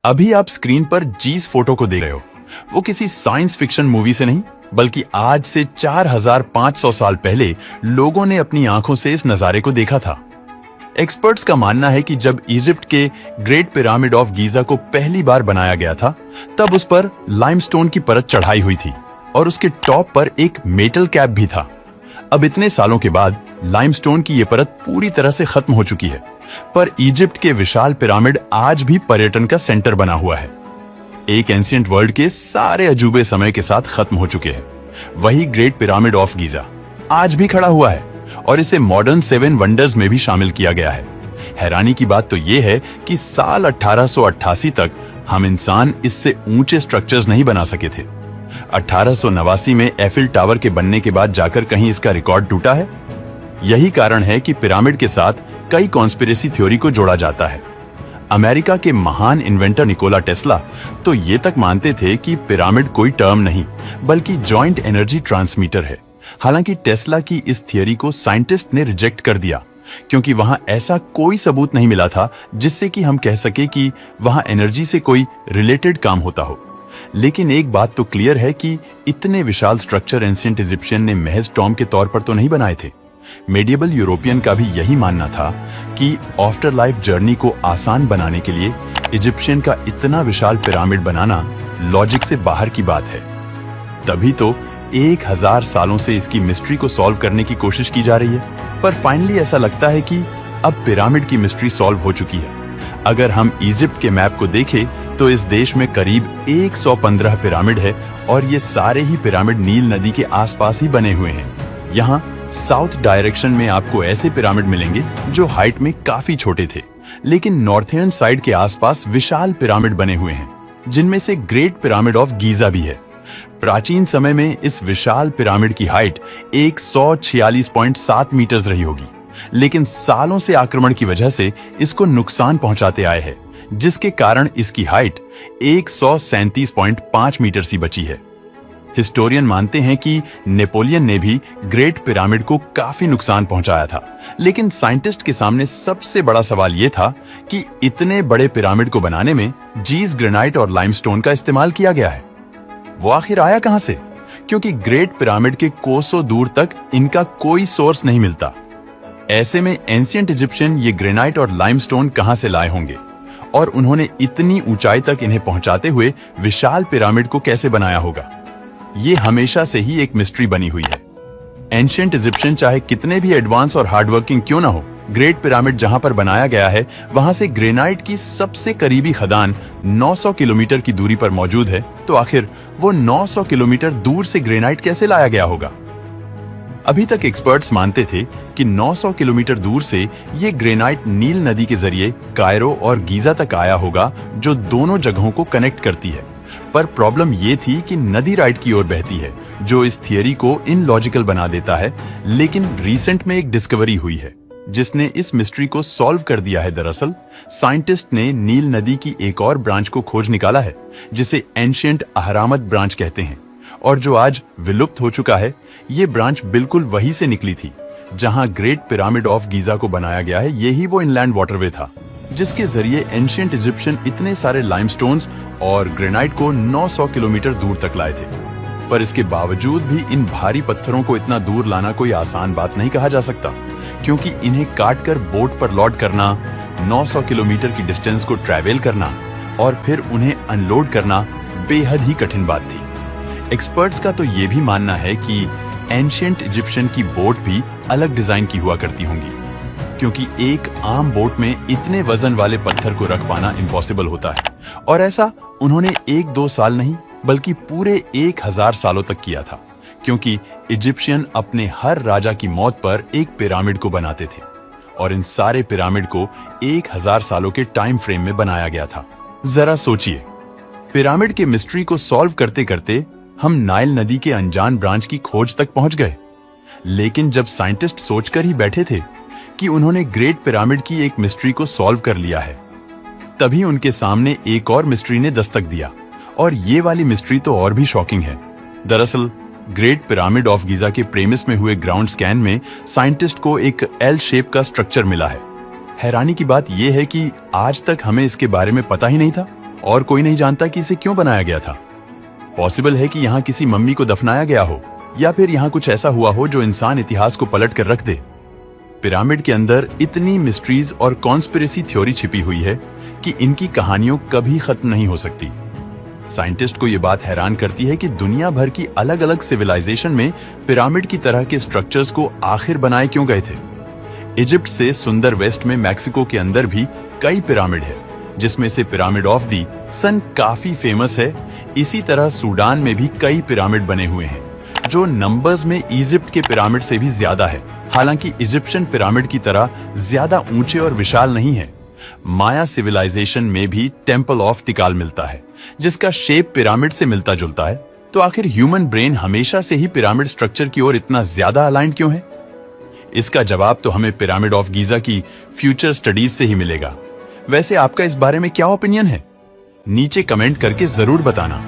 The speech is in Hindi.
अभी आप स्क्रीन पर जिस फोटो को देख रहे हो वो किसी साइंस फिक्शन मूवी से नहीं बल्कि आज से 4500 साल पहले लोगों ने अपनी आंखों से इस नजारे को देखा था। एक्सपर्ट्स का मानना है कि जब इजिप्ट के ग्रेट पिरामिड ऑफ गीजा को पहली बार बनाया गया था तब उस पर लाइमस्टोन की परत चढ़ाई हुई थी और उसके टॉप पर एक मेटल कैप भी था। अब इतने सालों के बाद लाइमस्टोन की यह परत पूरी तरह से खत्म हो चुकी है, पर इजिप्ट के विशाल पिरामिड आज भी पर्यटन का सेंटर बना हुआ है। एक एंशिएंट वर्ल्ड के सारे अजूबे समय के साथ खत्म हो चुके हैं, वही ग्रेट पिरामिड ऑफ गीजा आज भी खड़ा हुआ है और इसे मॉडर्न 7 वंडर्स में भी शामिल किया गया है। हैरानी की बात तो यह है कि साल 1888 तक हम इंसान इससे ऊंचे स्ट्रक्चर्स नहीं बना सके थे। 1889 में एफिल टावर के बनने के बाद जाकर कहीं इसका रिकॉर्ड टूटा है। यही कारण है कि पिरामिड के साथ कई कॉन्स्पिरेसी थ्योरी को जोड़ा जाता है। अमेरिका के महान इन्वेंटर निकोला टेस्ला तो ये तक मानते थे कि पिरामिड कोई टर्म नहीं बल्कि जॉइंट एनर्जी ट्रांसमीटर है। हालांकि टेस्ला की इस थियरी को साइंटिस्ट ने रिजेक्ट कर दिया क्योंकि वहां ऐसा कोई सबूत नहीं मिला था जिससे कि हम कह सके कि वहां एनर्जी से कोई रिलेटेड काम होता हो। लेकिन एक बात तो क्लियर है कि इतने विशाल स्ट्रक्चर एंशिएंट इजिप्शियन ने महज टॉम के तौर पर तो नहीं बनाए थे। मेडिएवल यूरोपियन का भी यही मानना था कि आफ्टर लाइफ जर्नी को आसान बनाने के लिए इजिप्शियन का इतना विशाल पिरामिड बनाना लॉजिक से बाहर की बात है। तभी तो 1000 सालों से इसकी मिस्ट्री को सॉल्व करने की कोशिश की जा रही है, पर फाइनली ऐसा लगता है कि अब पिरामिड की मिस्ट्री सॉल्व हो चुकी है। अगर हम इजिप्ट के मैप को देखें तो इस देश में करीब 115 पिरामिड है और ये सारे ही पिरामिड नील नदी के आसपास ही बने हुए हैं। यहाँ साउथ डायरेक्शन में आपको ऐसे पिरामिड मिलेंगे जो हाइट में काफी छोटे थे, लेकिन नॉर्थर्न साइड के आसपास विशाल पिरामिड बने हुए हैं, जिनमें से ग्रेट पिरामिड ऑफ गीजा भी है। प्राचीन समय में इस विशाल पिरामिड की हाइट 146.7 मीटर रही होगी, लेकिन सालों से आक्रमण की वजह से इसको नुकसान पहुंचाते आए हैं, जिसके कारण इसकी हाइट 137.5 मीटर सी बची है। हिस्टोरियन मानते हैं कि नेपोलियन ने भी ग्रेट पिरामिड को काफी नुकसान पहुंचाया था, लेकिन साइंटिस्ट के सामने सबसे बड़ा सवाल यह था कि इतने बड़े पिरामिड को बनाने में जीस ग्रेनाइट और लाइमस्टोन का इस्तेमाल किया गया है। वो आखिर आया कहां से? क्योंकि ग्रेट पिरामिड के कोसों दूर तक इनका कोई सोर्स नहीं मिलता। ऐसे में एंशिएंट इजिप्शियन ये ग्रेनाइट और लाइमस्टोन कहां से लाए होंगे और उन्होंने इतनी ऊंचाई तक इन्हें पहुंचाते हुए विशाल पिरामिड को कैसे बनाया होगा? ये हमेशा से ही एक मिस्ट्री बनी हुई है। एंशिएंट इजिप्शियन चाहे कितने भी एडवांस और हार्डवर्किंग क्यों ना हो, ग्रेट पिरामिड जहां पर बनाया गया है वहां से ग्रेनाइट की सबसे करीबी खदान 900 किलोमीटर की दूरी पर मौजूद है। तो आखिर वो 900 किलोमीटर दूर से ग्रेनाइट कैसे लाया गया होगा? अभी तक एक्सपर्ट्स मानते थे कि 900 किलोमीटर दूर से ये ग्रेनाइट नील नदी के जरिए कायरो और गीजा तक आया होगा, जो दोनों जगहों को कनेक्ट करती है। पर प्रॉब्लम ये थी कि नदी राइट की ओर बहती है, जो इस थियरी को इनलॉजिकल बना देता है। लेकिन रिसेंट में एक डिस्कवरी हुई है जिसने इस मिस्ट्री को सॉल्व कर दिया है। दरअसल साइंटिस्ट ने नील नदी की एक और ब्रांच को खोज निकाला है जिसे एंशिएंट अहरामत ब्रांच कहते हैं, और जो आज विलुप्त हो चुका है। ये ब्रांच बिल्कुल वहीं से निकली थी जहां ग्रेट पिरामिड ऑफ गीजा को बनाया गया है। यही वो इनलैंड वाटरवे था जिसके जरिए एंशिएंट इजिप्शियन इतने सारे लाइमस्टोन्स और ग्रेनाइट को 900 किलोमीटर दूर तक लाए थे। पर इसके बावजूद भी इन भारी पत्थरों को इतना दूर लाना कोई आसान बात नहीं कहा जा सकता, क्योंकि इन्हें काटकर बोट पर लोड करना, 900 किलोमीटर की डिस्टेंस को ट्रैवल करना और फिर उन्हें अनलोड करना बेहद ही कठिन बात थी। एक्सपर्ट्स का तो ये भी मानना है कि एंशिएंट इजिप्शियन की बोट भी अलग डिजाइन की हुआ करती होंगी, क्योंकि एक आम बोट में इतने वजन वाले पत्थर को रख पाना इम्पॉसिबल होता है। और ऐसा उन्होंने 1-2 साल नहीं बल्कि पूरे 1000 सालों तक किया था, क्योंकि इजिप्शियन अपने हर राजा की मौत पर एक पिरामिड को बनाते थे और इन सारे पिरामिड को 1000 सालों के टाइम फ्रेम में बनाया गया था। जरा सोचिए, पिरामिड के मिस्ट्री को सॉल्व करते करते हम नाइल नदी के अनजान ब्रांच की खोज तक पहुंच गए। लेकिन जब साइंटिस्ट सोचकर ही बैठे थे कि उन्होंने ग्रेट पिरामिड की एक मिस्ट्री को सॉल्व कर लिया है, तभी उनके सामने एक और मिस्ट्री ने दस्तक दिया, और ये वाली मिस्ट्री तो और भी शॉकिंग है। दरअसल ग्रेट पिरामिड ऑफ गीजा के प्रेमिस में हुए ग्राउंड स्कैन में साइंटिस्ट को एक एल शेप का स्ट्रक्चर मिला है। हैरानी की बात यह है कि आज तक हमें इसके बारे में पता ही नहीं था और कोई नहीं जानता कि इसे क्यों बनाया गया था। पॉसिबल है कि यहाँ किसी मम्मी को दफनाया गया हो, या फिर यहाँ कुछ ऐसा हुआ हो जो इंसान इतिहास को पलट कर रख दे। पिरामिड के अंदर इतनी मिस्ट्रीज और कॉन्स्पिरेसी थ्योरी छिपी हुई है कि इनकी कहानियों कभी खत्म नहीं हो सकती। साइंटिस्ट को यह बात हैरान करती है कि दुनिया भर की अलग अलग सिविलाइजेशन में पिरामिड की तरह के स्ट्रक्चर्स को आखिर बनाए क्यों गए थे। इजिप्ट से सुंदर वेस्ट में मैक्सिको के अंदर भी कई पिरामिड है, जिसमें से पिरामिड ऑफ दी सन काफी फेमस है। इसी तरह सूडान में भी कई पिरामिड बने हुए हैं, जो नंबर्स में इजिप्ट के पिरामिड से भी ज्यादा है। हालांकि इजिप्शियन पिरामिड की तरह ज्यादा ऊंचे और विशाल नहीं है। माया सिविलाइजेशन में भी टेम्पल ऑफ तिकाल मिलता है, जिसका शेप पिरामिड से मिलता जुलता है। तो आखिर ह्यूमन ब्रेन हमेशा से ही पिरामिड स्ट्रक्चर की ओर इतना ज्यादा अलाइंड क्यों है? इसका जवाब तो हमें पिरामिड ऑफ गीजा की फ्यूचर स्टडीज से ही मिलेगा। वैसे आपका इस बारे में क्या ओपिनियन है? नीचे कमेंट करके जरूर बताना।